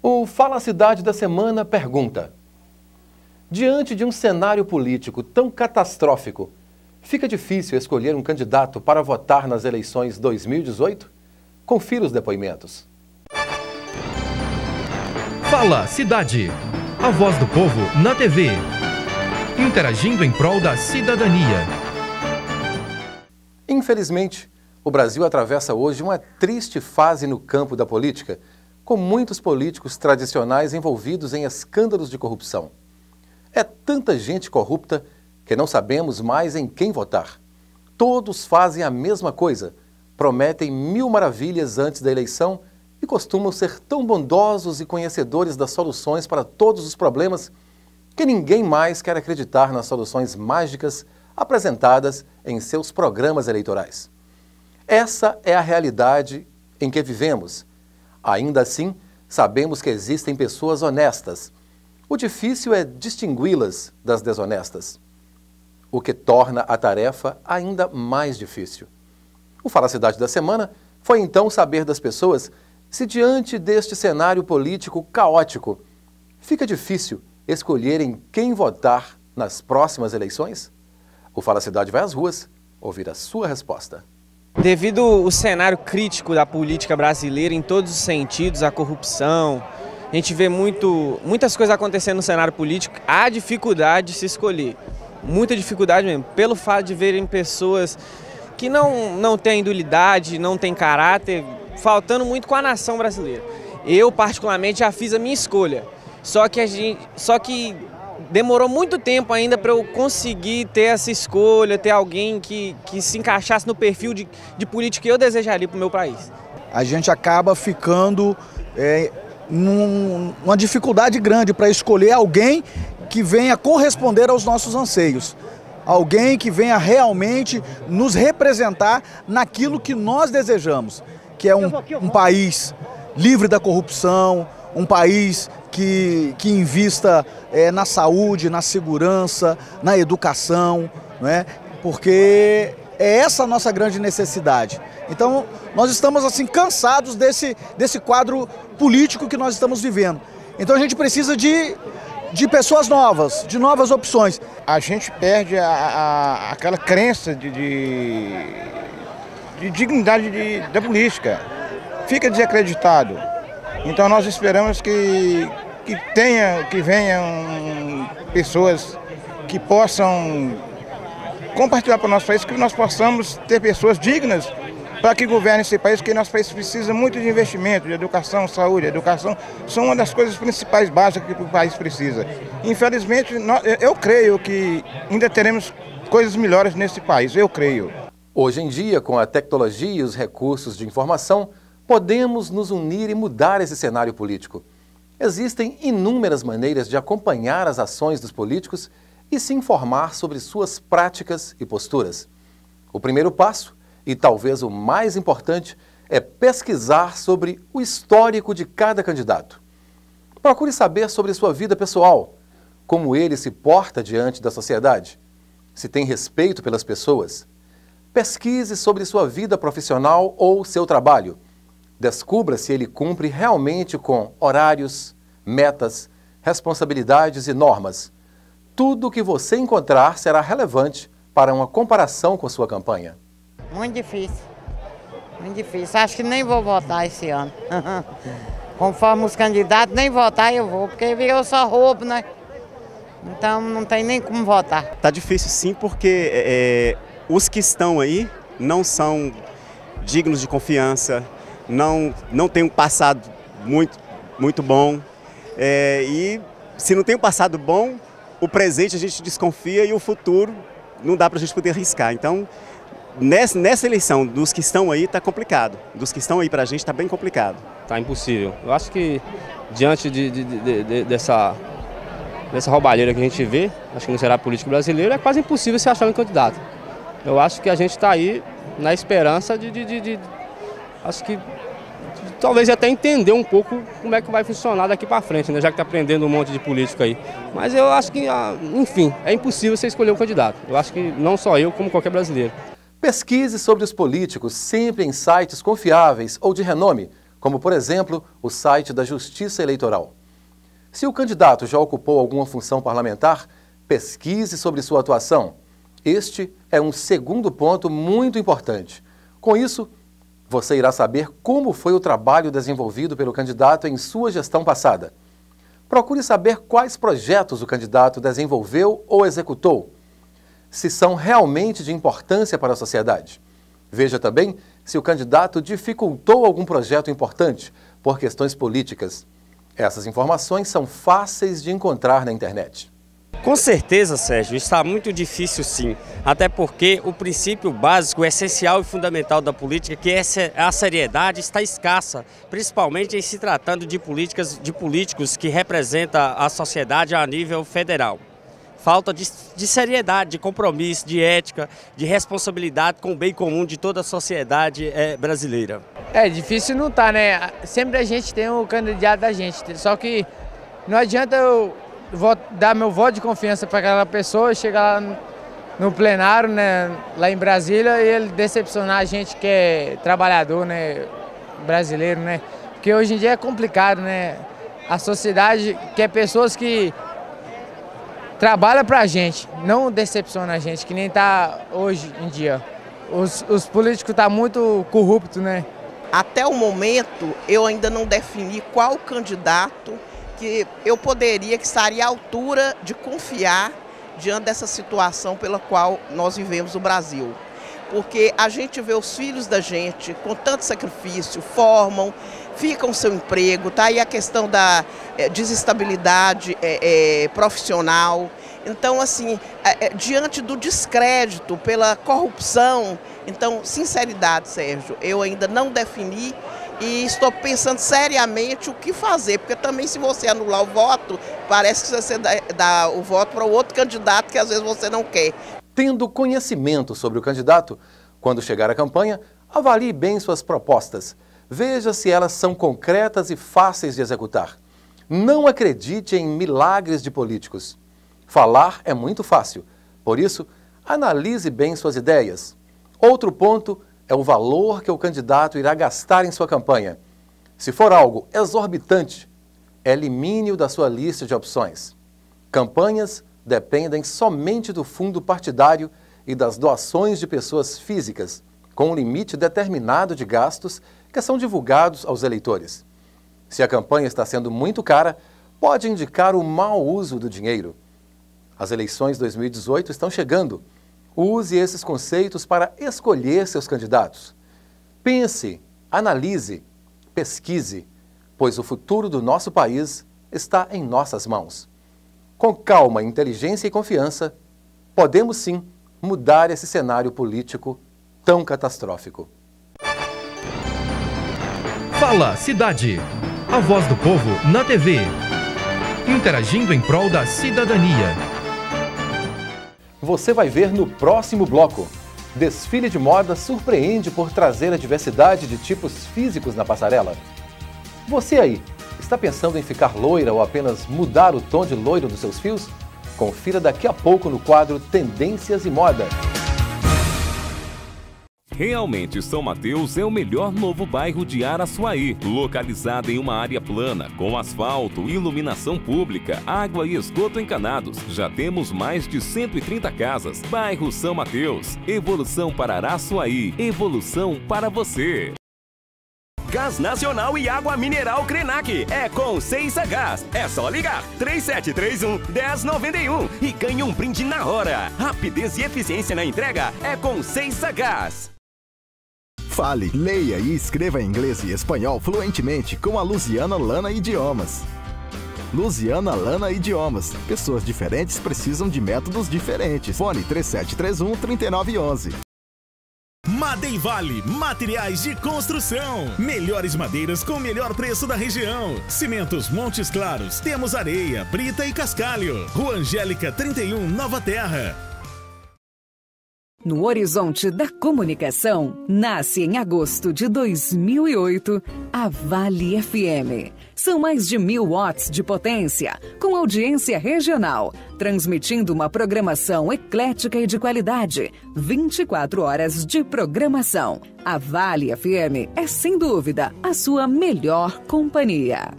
O Fala Cidade da Semana pergunta: diante de um cenário político tão catastrófico, fica difícil escolher um candidato para votar nas eleições 2018? Confira os depoimentos. Fala Cidade, a voz do povo na TV, interagindo em prol da cidadania. Infelizmente, o Brasil atravessa hoje uma triste fase no campo da política, com muitos políticos tradicionais envolvidos em escândalos de corrupção. É tanta gente corrupta que não sabemos mais em quem votar. Todos fazem a mesma coisa, prometem mil maravilhas antes da eleição e costumam ser tão bondosos e conhecedores das soluções para todos os problemas que ninguém mais quer acreditar nas soluções mágicas apresentadas em seus programas eleitorais. Essa é a realidade em que vivemos. Ainda assim, sabemos que existem pessoas honestas. O difícil é distingui-las das desonestas, o que torna a tarefa ainda mais difícil. O Fala Cidade da Semana foi então saber das pessoas se, diante deste cenário político caótico, fica difícil escolher em quem votar nas próximas eleições? O Fala Cidade vai às ruas ouvir a sua resposta. Devido ao cenário crítico da política brasileira em todos os sentidos, a corrupção, a gente vê muitas coisas acontecendo no cenário político, há dificuldade de se escolher, muita dificuldade mesmo, pelo fato de verem pessoas que não têm indulidade, não têm caráter, faltando muito com a nação brasileira. Eu, particularmente, já fiz a minha escolha, só que demorou muito tempo ainda para eu conseguir ter essa escolha, ter alguém que se encaixasse no perfil de político que eu desejaria para o meu país. A gente acaba ficando numa dificuldade grande para escolher alguém que venha corresponder aos nossos anseios. Alguém que venha realmente nos representar naquilo que nós desejamos, que é um país livre da corrupção, um país que invista na saúde, na segurança, na educação, não é? Porque é essa a nossa grande necessidade. Então, nós estamos assim cansados desse quadro político que nós estamos vivendo. Então, a gente precisa de pessoas novas, de novas opções. A gente perde aquela crença de dignidade da política. Fica desacreditado. Então nós esperamos que venham pessoas que possam compartilhar para o nosso país, que nós possamos ter pessoas dignas para que governem esse país, porque nosso país precisa muito de investimento, de educação, saúde. Educação são uma das coisas principais básicas que o país precisa. Infelizmente, eu creio que ainda teremos coisas melhores nesse país, eu creio. Hoje em dia, com a tecnologia e os recursos de informação, podemos nos unir e mudar esse cenário político. Existem inúmeras maneiras de acompanhar as ações dos políticos e se informar sobre suas práticas e posturas. O primeiro passo, e talvez o mais importante, é pesquisar sobre o histórico de cada candidato. Procure saber sobre sua vida pessoal, como ele se porta diante da sociedade, se tem respeito pelas pessoas. Pesquise sobre sua vida profissional ou seu trabalho. Descubra se ele cumpre realmente com horários, metas, responsabilidades e normas. Tudo o que você encontrar será relevante para uma comparação com sua campanha. Muito difícil, muito difícil. Acho que nem vou votar esse ano. Conforme os candidatos, nem votar eu vou, porque eu só roubo, né? Então não tem nem como votar. Tá difícil sim, porque os que estão aí não são dignos de confiança, não tem um passado muito bom, e se não tem um passado bom, o presente a gente desconfia e o futuro não dá para a gente poder arriscar. Então, nessa eleição, dos que estão aí, está complicado. Dos que estão aí para a gente, está bem complicado. Está impossível. Eu acho que, diante dessa roubalheira que a gente vê, acho que no cenário político brasileiro, é quase impossível se achar um candidato. Eu acho que a gente está aí na esperança acho que talvez até entender um pouco como é que vai funcionar daqui para frente, né? Já que está aprendendo um monte de político aí. Mas eu acho que, enfim, é impossível você escolher um candidato. Eu acho que não só eu, como qualquer brasileiro. Pesquise sobre os políticos sempre em sites confiáveis ou de renome, como, por exemplo, o site da Justiça Eleitoral. Se o candidato já ocupou alguma função parlamentar, pesquise sobre sua atuação. Este é um segundo ponto muito importante. Com isso, você irá saber como foi o trabalho desenvolvido pelo candidato em sua gestão passada. Procure saber quais projetos o candidato desenvolveu ou executou, se são realmente de importância para a sociedade. Veja também se o candidato dificultou algum projeto importante por questões políticas. Essas informações são fáceis de encontrar na internet. Com certeza, Sérgio, está muito difícil sim, até porque o princípio básico, essencial e fundamental da política, que é a seriedade, está escassa, principalmente em se tratando de políticos que representam a sociedade a nível federal. Falta de seriedade, de compromisso, de ética, de responsabilidade com o bem comum de toda a sociedade brasileira. É difícil não tá, né? Sempre a gente tem o candidato da gente, só que não adianta eu dar meu voto de confiança para aquela pessoa, chegar lá no plenário, né, lá em Brasília, e ele decepcionar a gente que é trabalhador, né, brasileiro, né? Porque hoje em dia é complicado, né? A sociedade quer pessoas que trabalham pra gente, não decepciona a gente, que nem tá hoje em dia. Os políticos estão muito corruptos, né? Até o momento, eu ainda não defini qual candidato que eu poderia, que estaria à altura de confiar diante dessa situação pela qual nós vivemos no Brasil. Porque a gente vê os filhos da gente com tanto sacrifício, formam, ficam sem emprego, tá aí a questão da desestabilidade profissional. Então, assim, diante do descrédito pela corrupção, então, sinceridade, Sérgio, eu ainda não defini e estou pensando seriamente o que fazer, porque também se você anular o voto, parece que você dá o voto para o outro candidato que às vezes você não quer. Tendo conhecimento sobre o candidato, quando chegar à campanha, avalie bem suas propostas. Veja se elas são concretas e fáceis de executar. Não acredite em milagres de políticos. Falar é muito fácil, por isso, analise bem suas ideias. Outro ponto é o valor que o candidato irá gastar em sua campanha. Se for algo exorbitante, elimine-o da sua lista de opções. Campanhas dependem somente do fundo partidário e das doações de pessoas físicas, com um limite determinado de gastos que são divulgados aos eleitores. Se a campanha está sendo muito cara, pode indicar o mau uso do dinheiro. As eleições 2018 estão chegando. Use esses conceitos para escolher seus candidatos. Pense, analise, pesquise, pois o futuro do nosso país está em nossas mãos. Com calma, inteligência e confiança, podemos sim mudar esse cenário político tão catastrófico. Fala Cidade. A voz do povo na TV. Interagindo em prol da cidadania. Você vai ver no próximo bloco. Desfile de moda surpreende por trazer a diversidade de tipos físicos na passarela. Você aí, está pensando em ficar loira ou apenas mudar o tom de loiro dos seus fios? Confira daqui a pouco no quadro Tendências e Moda. Realmente, São Mateus é o melhor novo bairro de Araçuaí, localizado em uma área plana, com asfalto, iluminação pública, água e esgoto encanados. Já temos mais de 130 casas. Bairro São Mateus, evolução para Araçuaí, evolução para você. Gás Nacional e Água Mineral Krenak. É com Ceiça Gás. É só ligar 3731-1091 e ganhe um brinde na hora. Rapidez e eficiência na entrega é com Ceiça Gás. Fale, leia e escreva inglês e espanhol fluentemente com a Luziana Lana Idiomas. Luziana Lana Idiomas. Pessoas diferentes precisam de métodos diferentes. Fone 3731-3911. Madeivale, materiais de construção. Melhores madeiras com o melhor preço da região. Cimentos Montes Claros. Temos areia, brita e cascalho. Rua Angélica 31, Nova Terra. No horizonte da comunicação, nasce em agosto de 2008 a Vale FM. São mais de 1000 watts de potência, com audiência regional, transmitindo uma programação eclética e de qualidade. 24 horas de programação. A Vale FM é, sem dúvida, a sua melhor companhia.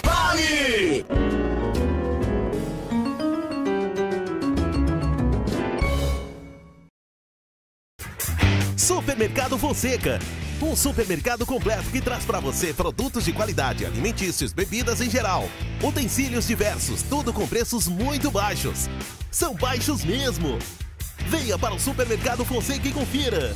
Vale! Supermercado Fonseca. Um supermercado completo que traz para você produtos de qualidade, alimentícios, bebidas em geral, utensílios diversos, tudo com preços muito baixos. São baixos mesmo. Venha para o Supermercado Fonseca e confira.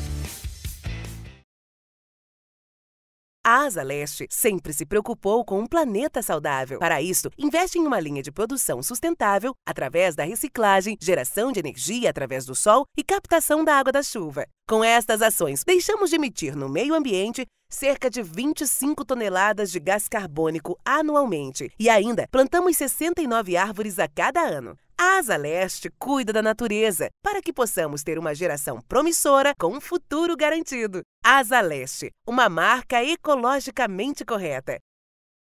A Asa Leste sempre se preocupou com um planeta saudável. Para isso, investe em uma linha de produção sustentável através da reciclagem, geração de energia através do sol e captação da água da chuva. Com estas ações, deixamos de emitir no meio ambiente cerca de 25 toneladas de gás carbônico anualmente e ainda plantamos 69 árvores a cada ano. A Asa Leste cuida da natureza para que possamos ter uma geração promissora com um futuro garantido. Asa Leste, uma marca ecologicamente correta.